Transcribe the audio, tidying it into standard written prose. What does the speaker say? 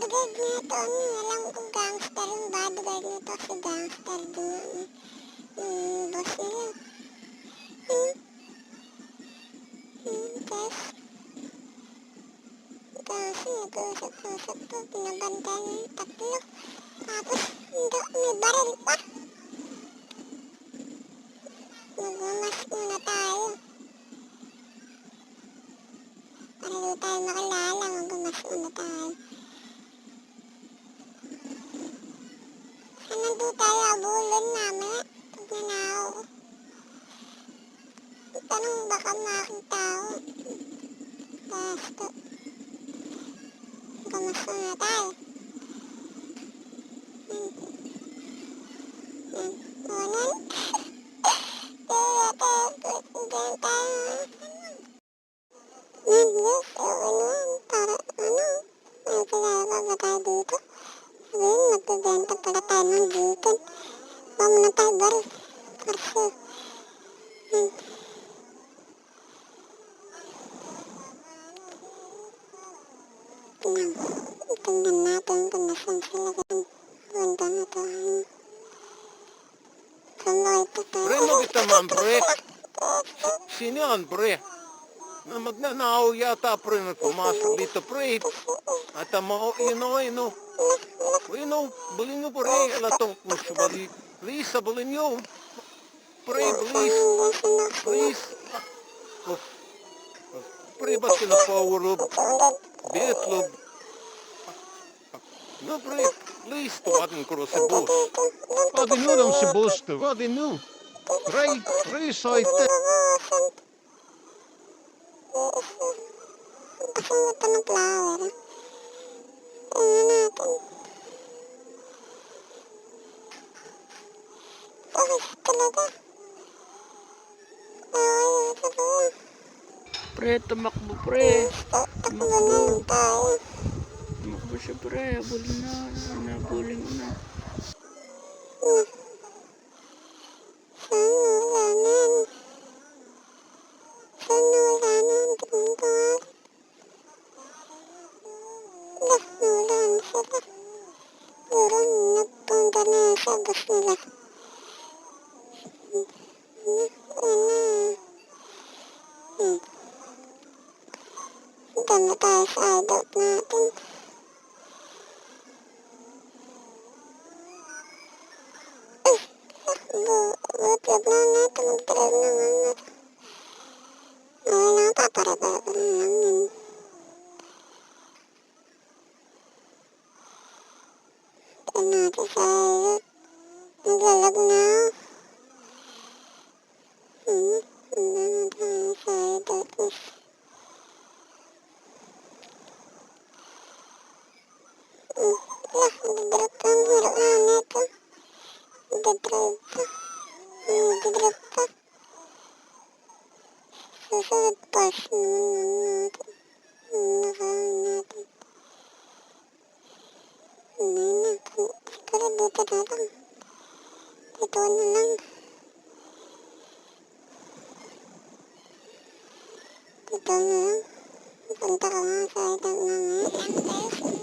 bodyguard na ito, alam kong gangster yung bodyguard nito, si gangster din yung boss nila. Kasi nag-usap-usap to, pinabantay niya yung tatlo. Tapos may baril pa. Magmamas muna tayo. Para di tayo makilala, magmamas muna tayo. Sana di tayo abulon mamaya pag nanakaw ko. Tanong baka makita ko. Basta. Magmamas muna tayo. Unan. Diyan tayo. Yes, okay naman. Para may kilala ba tayo dito? Sabihin, magbibenta pala tayo ng chicken. Huwag muna tayo baril. Kasi, tingnan natin kung nasan sila. Punta na tayo. Tuloy pa tayo. Pre, makita man, pre. Sino yan, pre? Na magnanakaw yata, pre, na pumasok dito, pre. At yun o. Yun o, bilhin nyo, pre. Alatong, bali. Please, bilhin nyo. Pre, please. Please. Oh. Pre, ba't kinapower of Beatlog? No, pre, please, tuwatin ko si boss. Wat nu dan, si boss? Wat nu? Pre, soite. Pasunod pa ng flower. Tingnan natin. Bakit talaga? Ito ba? Pre, tumakbo pre. Takbo na lang tayo. Tumakbo siya pre. Habulin na. Nabulin mo na. Sana wala nan. Tingin ko nga. Nakulan sila. Puro nagpunta na sa bus nila. Punta na tayo sa hideout natin. Butlog na natin. Mag-drive naman natin. Okay lang, paparabara ko lang yun. Tignan natin sa hideout. Naglalag na ako. Tignan natin sa hideout. Nag-drop pa ang hero na ito. Nag-drive pa. Nag-drop pa. Susunod pass naman natin. Nakain natin. Hindi na. Siguro dito na lang. Dito na lang. Dito na lang. Punta ka nga sa hideout namin.